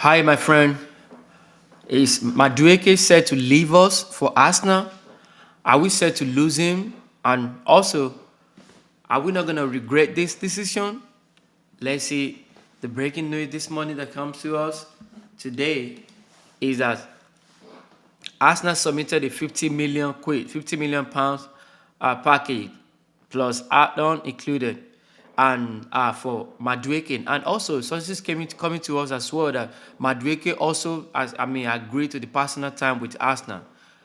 Hi, my friend. Is Madueke set to leave us for Arsenal? Are we set to lose him? And also, are we not going to regret this decision? Let's see. The breaking news this morning that comes to us today is that Arsenal submitted a 50 million quid, 50 million pounds package plus add-on included, and for Madueke. And also, sources coming to us as well that Madueke also, agreed to the personal time with Arsenal.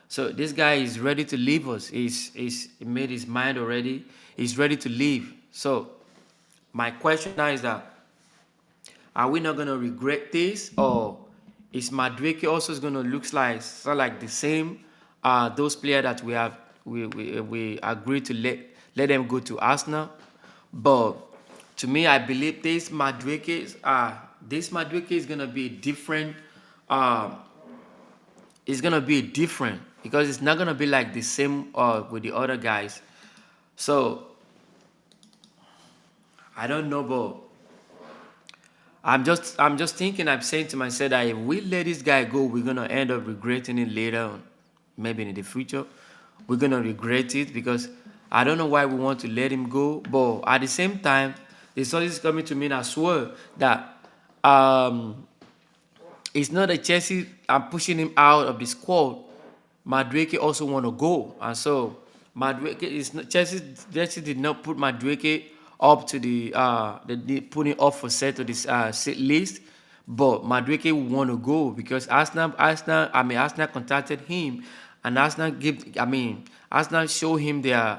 So this guy is ready to leave us. He's he made his mind already. He's ready to leave. So my question now is that are we not gonna regret this, or is Madueke also gonna look like sort of like the same? Those players that we agreed to let them go to Arsenal, but to me, I believe this Madueke is gonna be different. Uh, it's gonna be different because it's not gonna be like the same with the other guys. So I don't know, but I'm just thinking, I'm saying to myself that if we let this guy go, we're gonna end up regretting it later on, maybe in the future. We're gonna regret it because I don't know why we want to let him go. But at the same time, the story is coming to me as well that um it's not that Chelsea are pushing him out of the squad. Madueke also want to go, and so Madueke is not, Chelsea did not put Madueke up to the putting up for set to this set list, but Madueke want to go because Arsenal contacted him, and Arsenal show him their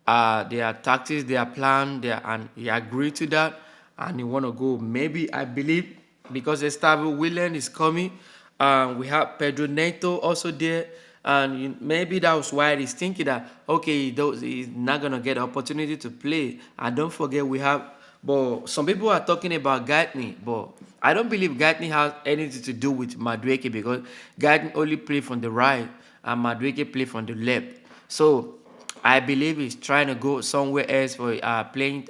tactics, their plan, and he agreed to that, and he want to go. Maybe I believe because Estavo Willian is coming, we have Pedro Neto also there, and maybe that was why he's thinking that okay, he's not gonna get the opportunity to play. And don't forget we have, but some people are talking about Gatney, but I don't believe Gatney has anything to do with Madueke because Gatney only play from the right and Madueke play from the left. So I believe he's trying to go somewhere else for playing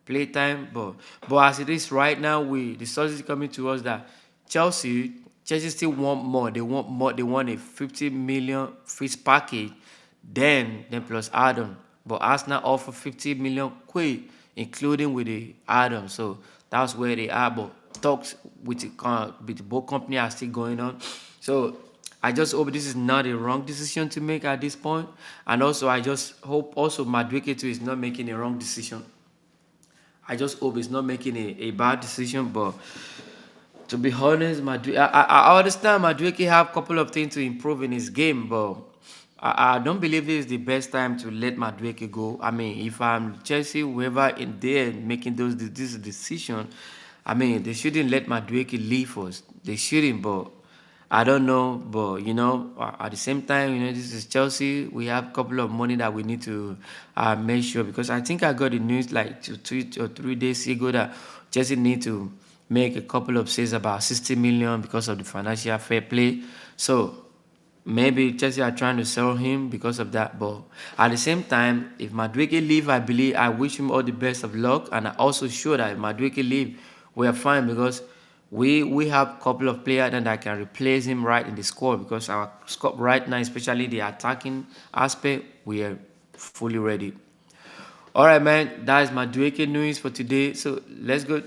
playtime. But as it is right now, the sources coming to us that Chelsea still want more. They want more. They want a 50 million fees package, then plus add-on. But Arsenal offer 50 million quid, including with the add-on. So that's where they are. But talks with both company are still going on. So I just hope this is not a wrong decision to make at this point. And also I just hope also Madueke too is not making a wrong decision. I just hope he's not making a bad decision. But to be honest, I understand Madueke have a couple of things to improve in his game, but I don't believe this is the best time to let Madueke go. I mean, if I'm Chelsea, whoever in there making this decision, I mean, they shouldn't let Madueke leave us. They shouldn't, but I don't know. But at the same time, this is Chelsea. We have a couple of money that we need to make sure, because I think I got the news like 2 or 3 days ago that Chelsea need to make a couple of sales about 60 million because of the financial fair play. So maybe Chelsea are trying to sell him because of that. But at the same time, if Madueke leave, I wish him all the best of luck. And I also sure that if Madueke leave, we are fine because we have a couple of players that can replace him right in the squad, because our squad right now, especially the attacking aspect, we are fully ready. All right, man. That is Madueke news for today. So let's go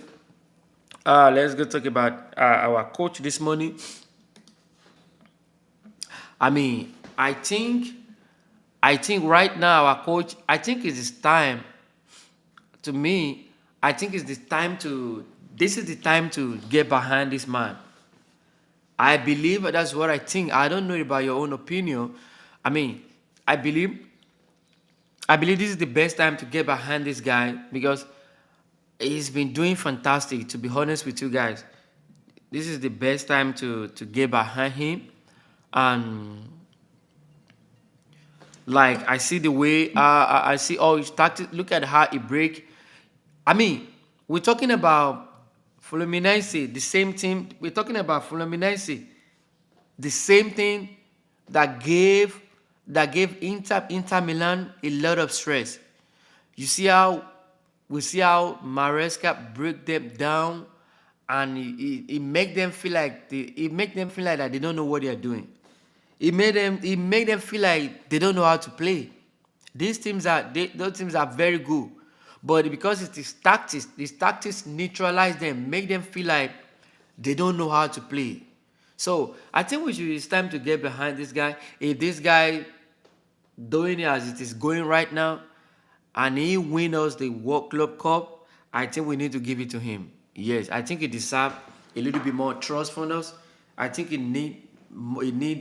talk about our coach this morning. I mean, I think right now our coach. I think it is time. To me, I think it's the time to. This is the time to get behind this man. I believe that's what I think. I don't know about your own opinion. I mean, I believe I believe this is the best time to get behind this guy because he's been doing fantastic. To be honest with you guys, this is the best time to get behind him. And like I see the way I see all his tactics. Look at how he break. I mean, we're talking about Fluminense, the same team. We're talking about Fluminense, the same thing that gave Inter Milan a lot of stress. You see how we see how Maresca break them down and it make them feel like it make them feel like that they don't know what they are doing. It made them feel like they don't know how to play. Those teams are very good, but because it is tactics, these tactics neutralize them, make them feel like they don't know how to play. So I think it's time to get behind this guy. If this guy doing it as it is going right now, and he win us the World Club Cup, I think we need to give it to him. Yes, I think he deserves a little bit more trust from us. I think he need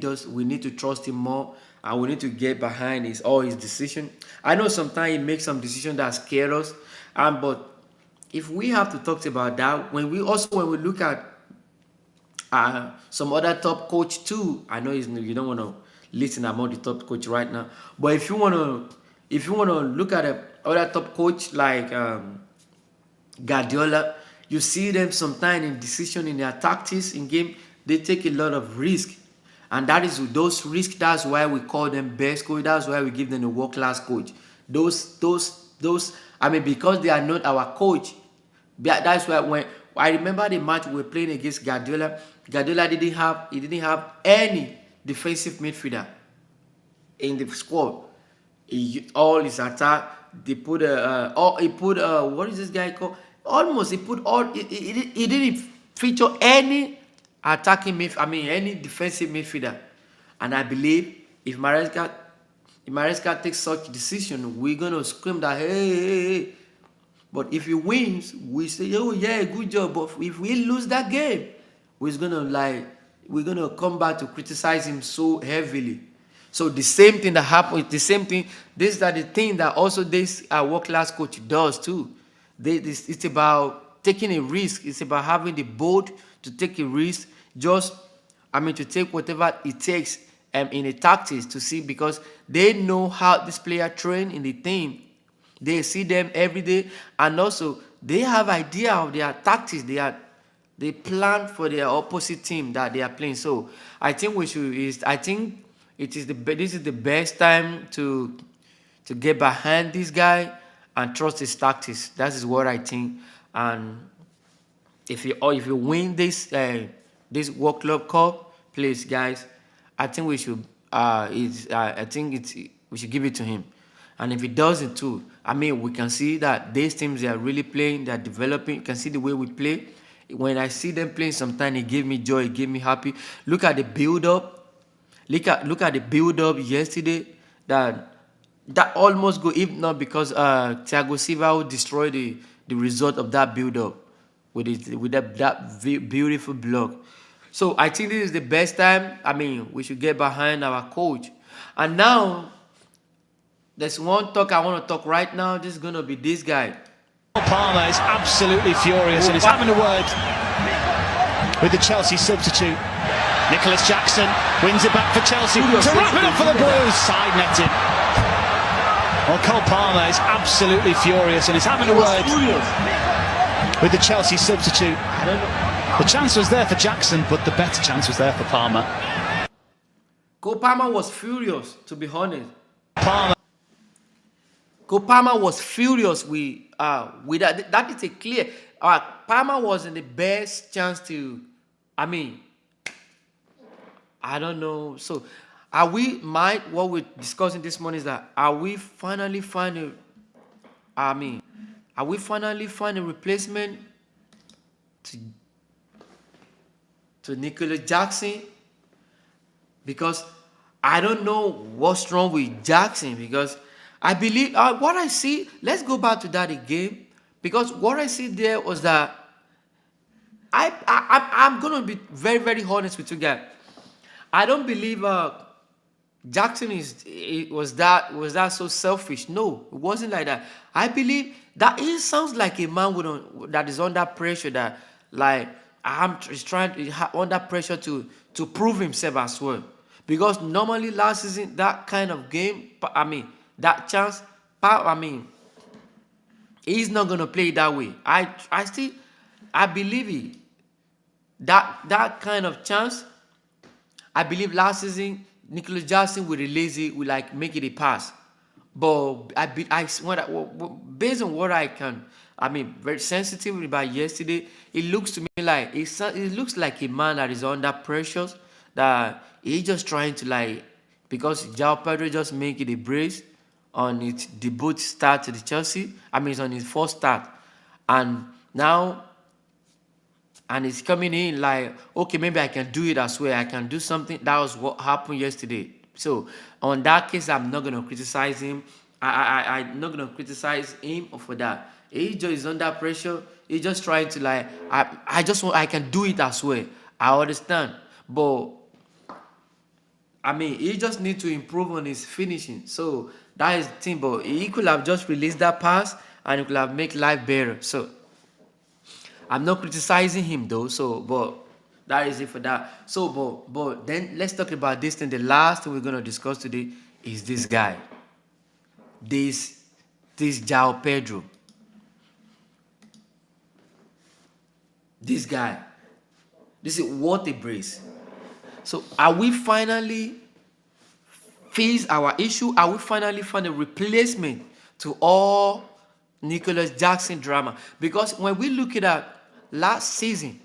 us. We need to trust him more, and we need to get behind his decision. I know sometimes he makes some decisions that scare us, but if we have to talk about that, when we look at some other top coach too. I know you don't want to listen about the top coach right now, but if you want to look at a other top coach like Guardiola, you see them sometimes in decision in their tactics in game. They take a lot of risk, and that is those risks. That's why we call them best coach. That's why we give them a world class coach. Those. I mean, because they are not our coach. That's why when I remember the match we were playing against Guardiola, Guardiola didn't have any defensive midfielder in the squad. All his attack, they put he put what is this guy called? Almost he put all he didn't feature any I mean any defensive midfielder, and I believe if Maresca takes such decision, we're gonna scream that hey. But if he wins, we say, oh yeah, good job. But if we lose that game, we're gonna come back to criticize him so heavily. So the same thing that happened, the same thing. These are the thing that also this world class coach does too. It's about taking a risk. It's about having the bold to take a risk. To take whatever it takes in a tactics to see because they know how this player train in the team. They see them every day, and also they have idea of their tactics. They plan for their opposite team that they are playing. So I think we should. I think this is the best time to get behind this guy and trust his tactics. That is what I think. And if you win this World Club Cup, please guys, I think we should. I think we should give it to him. And if he doesn't too, I mean, we can see that these teams they are really playing, they are developing. You can see the way we play. When I see them playing, sometimes it gives me joy, it gives me happy. Look at the build up. Look at the build up yesterday. That almost go if not because Thiago Silva will destroy the result of that build up with that beautiful block. So I think this is the best time. I mean, we should get behind our coach. And now there's one talk I want to talk right now. This is going to be this guy. Palmer is absolutely furious and is having a word with the Chelsea substitute. Nicholas Jackson wins it back for Chelsea to wrap it up for the Blues. Side netting. Well, Cole Palmer is absolutely furious and is having a word with the Chelsea substitute. The chance was there for Jackson, but the better chance was there for Palmer. Cole Palmer was furious, to be honest. Palmer. Cole Palmer was furious with that. That is a clear. Palmer was in the best chance to. I mean, I don't know. So, what we're discussing this morning is that are we finally finding a replacement to Nicholas Jackson? Because I don't know what's wrong with Jackson because I believe what I see. Let's go back to that again because what I see there was that I'm gonna be very very honest with you guys. I don't believe Jackson was that so selfish. No, it wasn't like that. I believe that he sounds like a man that is under pressure that like is trying to under pressure to prove himself as well. Because normally last season that kind of game, that chance, he's not gonna play that way. I believe it. That kind of chance, I believe last season Nicholas Jackson will release it, will make it a pass. But based on what I can I mean, very sensitive about yesterday. It looks to me like it looks like a man that is under pressure, that he's just trying to like, because João Pedro just make it a brace on its debut start to the Chelsea. I mean, it's on his first start, and now it's coming in like, okay, maybe I can do it as well. I can do something. That was what happened yesterday. So on that case, I'm not gonna criticize him. I'm not gonna criticize him for that. He just is under pressure. He's just trying to like, I just want, I can do it as well. I understand, but I mean, he just need to improve on his finishing. So that is the thing. But he could have just released that pass and it could have make life better. So I'm not criticizing him though. So, but that is it for that. So, but then let's talk about this thing. The last thing we're gonna discuss today is this guy, this this Jao Pedro, this guy. This is what a brace. So, are we finally face our issue? Are we finally find a replacement to all Nicholas Jackson drama? Because when we look at that last season,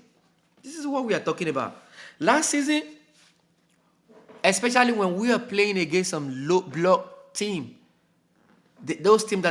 this is what we are talking about. Last season, especially when we are playing against some low block team, those teams that